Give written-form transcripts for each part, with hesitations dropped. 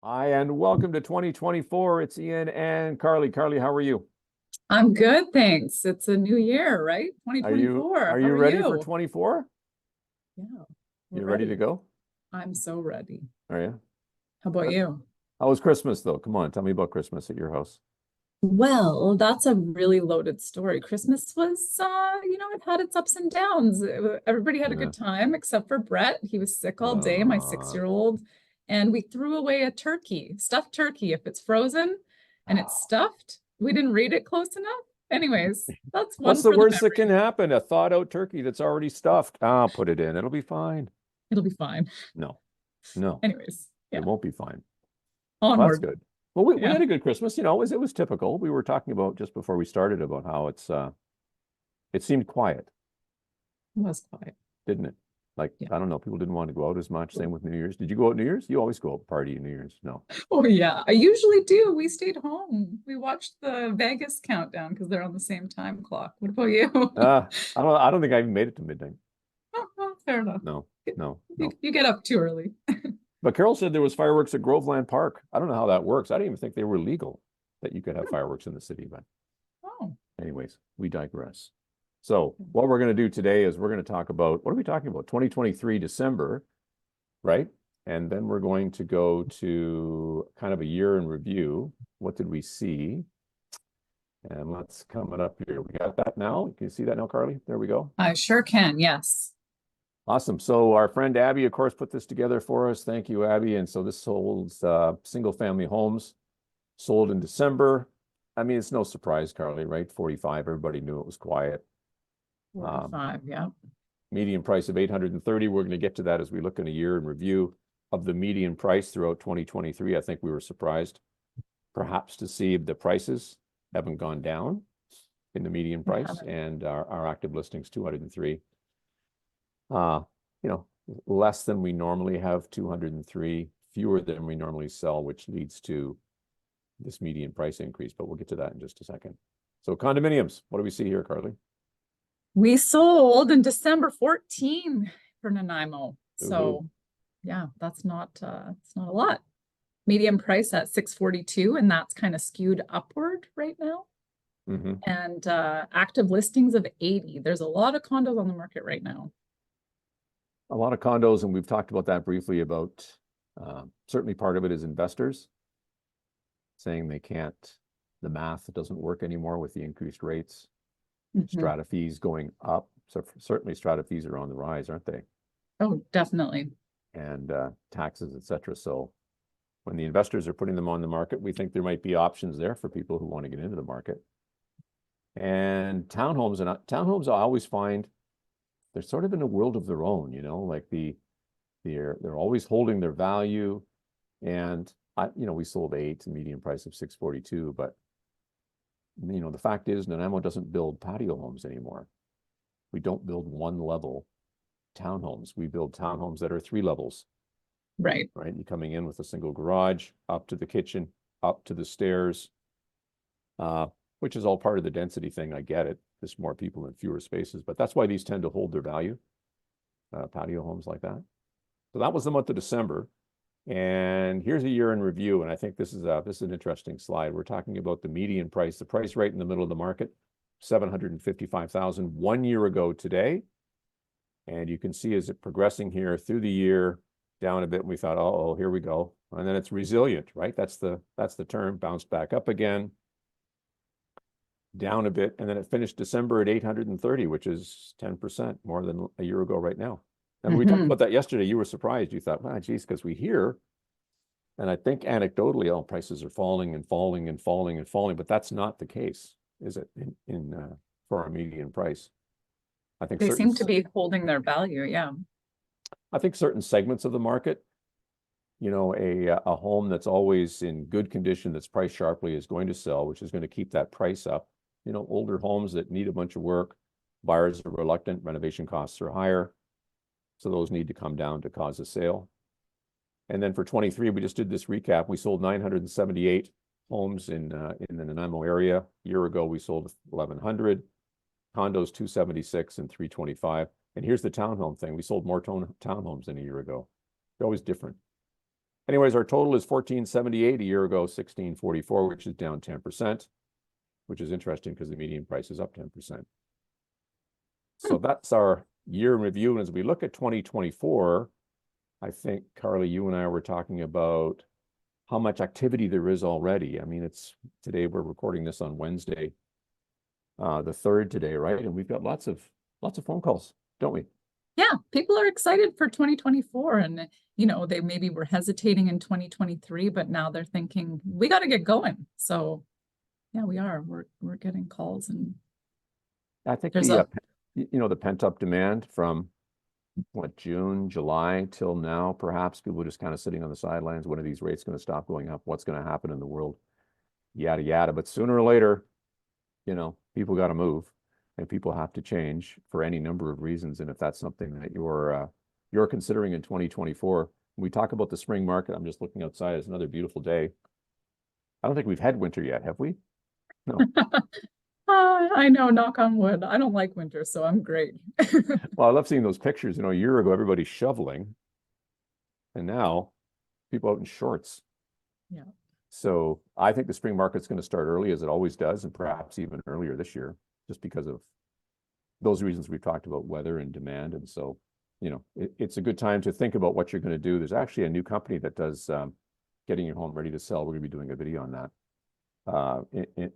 Hi, and welcome to 2024. It's Ian and Carly. Carly, how are you? I'm good, thanks. It's a new year, right? Are you 2024. are How you are ready for you? 24? Yeah, we're You ready to ready. go? I'm so ready. Are you? How about How you? how was Christmas though? Come on, tell me about Christmas at your house. Well, that's a really loaded story. Christmas was, it had its ups and downs. Everybody had a Yeah. good time except for Brett. He was sick all day, my Uh, 6-year-old. And we threw away a turkey, stuffed turkey. If it's frozen and it's stuffed, we didn't read it close enough. Anyways, that's what's one the for the worst that can memory. happen? A thawed out turkey that's already stuffed. I'll put it in. It'll be fine. It'll be fine. No, no, Anyways, it yeah, won't be fine. Well, that's onward. good. Well, we Yeah, had a good Christmas. It was typical. We were talking about just before we started about how it seemed quiet, it was quiet. didn't it? Like, Yeah. I don't know, people didn't want to go out as much. Same with New Year's. Did you go out New Year's? You always go out party New Year's. No. Oh yeah, I usually do. We stayed home. We watched the Vegas countdown because they're on the same time clock. What about you? I don't think I even made it to midnight. Oh, well, fair enough. No, no, You, no. you get up too early. But Carol said there was fireworks at Groveland Park. I don't know how that works. I didn't even think they were legal that you could have fireworks in the city. But Oh, anyways, we digress. So what we're going to do today is we're going to talk about, what are we talking about? 2023 December, right? And then we're going to go to kind of a year in review. What did we see? And let's come it up here. We got that now. Can you see that now, Carly? There we go. I sure can. Yes. Awesome. So our friend Abby, of course, put this together for us. Thank you, Abby. And so this holds single family homes sold in December. I mean, it's no surprise, Carly, right? 45. Everybody knew it was quiet. Um, 45. Yeah. Median price of 830. We're going to get to that as we look in a year in review of the median price throughout 2023. I think we were surprised perhaps to see the prices haven't gone down in the median We price, haven't. and our active listings 203. Uh, you know, less than we normally have, 203, fewer than we normally sell, which leads to this median price increase, but we'll get to that in just a second. So condominiums, what do we see here, Carly? We sold in December 14 for Nanaimo. Ooh. So yeah, it's not a lot. Medium price at 642, and that's kind of skewed upward right now. Mm-hmm. And active listings of 80. There's a lot of condos on the market right now. A lot of condos, and we've talked about that briefly about certainly part of it is investors saying they can't, the math doesn't work anymore with the increased rates, Mhm. strata fees going up. So certainly strata fees are on the rise, aren't they? Oh, definitely. And taxes, et cetera. So when the investors are putting them on the market, we think there might be options there for people who want to get into the market. And townhomes, I always find they're sort of in a world of their own, like they're always holding their value. And we sold 8, median price of 642, but the fact is Nanaimo doesn't build patio homes anymore. We don't build one level townhomes. We build townhomes that are 3 levels, Right. right? You're coming in with a single garage, up to the kitchen, up to the stairs, which is all part of the density thing. I get it. There's more people in fewer spaces, but that's why these tend to hold their value, patio homes like that. So that was the month of December. And here's a year in review. And I think this is an interesting slide. We're talking about the median price, the price right in the middle of the market, 755,000 1 year ago today. And you can see as it progressing here through the year, down a bit, and we thought, oh, here we go. And then it's resilient, right? That's the term, bounced back up again, down a bit, and then it finished December at 830, which is 10% more than a year ago right now. And we talked Mhm. about that yesterday. You were surprised. You thought, wow, geez, because we hear, and I think anecdotally, all prices are falling and falling and falling and falling, but that's not the case, is it? For our median price, I think They certain seem to be holding their value. Yeah. I think certain segments of the market, a home that's always in good condition, that's priced sharply, is going to sell, which is going to keep that price up. Older homes that need a bunch of work, buyers are reluctant, renovation costs are higher, so those need to come down to cause a sale. And then for 23, we just did this recap. We sold 978 homes in the Nanaimo area. A year ago, we sold 1,100, condos 276 and 325. And here's the townhome thing. We sold more townhomes than a year ago. They're always different. Anyways, our total is 1478. A year ago, 1644, which is down 10%, which is interesting because the median price is up 10%. So that's our year in review. And as we look at 2024, I think, Carly, you and I were talking about how much activity there is already. I mean, today we're recording this on Wednesday, the 3rd today, right? And we've got lots of phone calls, don't we? Yeah, people are excited for 2024, and they maybe were hesitating in 2023, but now they're thinking we got to get going. So yeah, we are. We're getting calls, and I think there's the pent-up demand from June, July till now, perhaps people just kind of sitting on the sidelines. When are these rates going to stop going up? What's going to happen in the world? Yada, yada. But sooner or later, people got to move and people have to change for any number of reasons. And if that's something that you're considering in 2024, when we talk about the spring market, I'm just looking outside. It's another beautiful day. I don't think we've had winter yet, have we? No. I know, knock on wood. I don't like winter, so I'm great. Well, I love seeing those pictures. A year ago, everybody's shoveling, and now people out in shorts. Yeah. So I think the spring market's going to start early, as it always does, and perhaps even earlier this year, just because of those reasons we've talked about, weather and demand. And so, it's a good time to think about what you're going to do. There's actually a new company that does getting your home ready to sell. We're going to be doing a video on that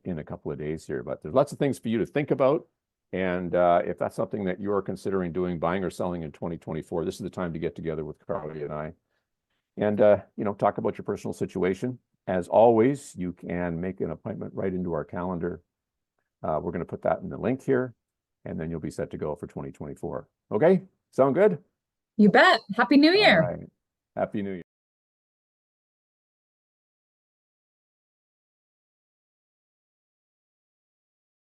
in a couple of days here, but there's lots of things for you to think about. And if that's something that you're considering doing, buying or selling in 2024, this is the time to get together with Carly and I and, talk about your personal situation. As always, you can make an appointment right into our calendar. We're going to put that in the link here, and then you'll be set to go for 2024. Okay, sound good? You bet. Happy New Year. All right. Happy New Year.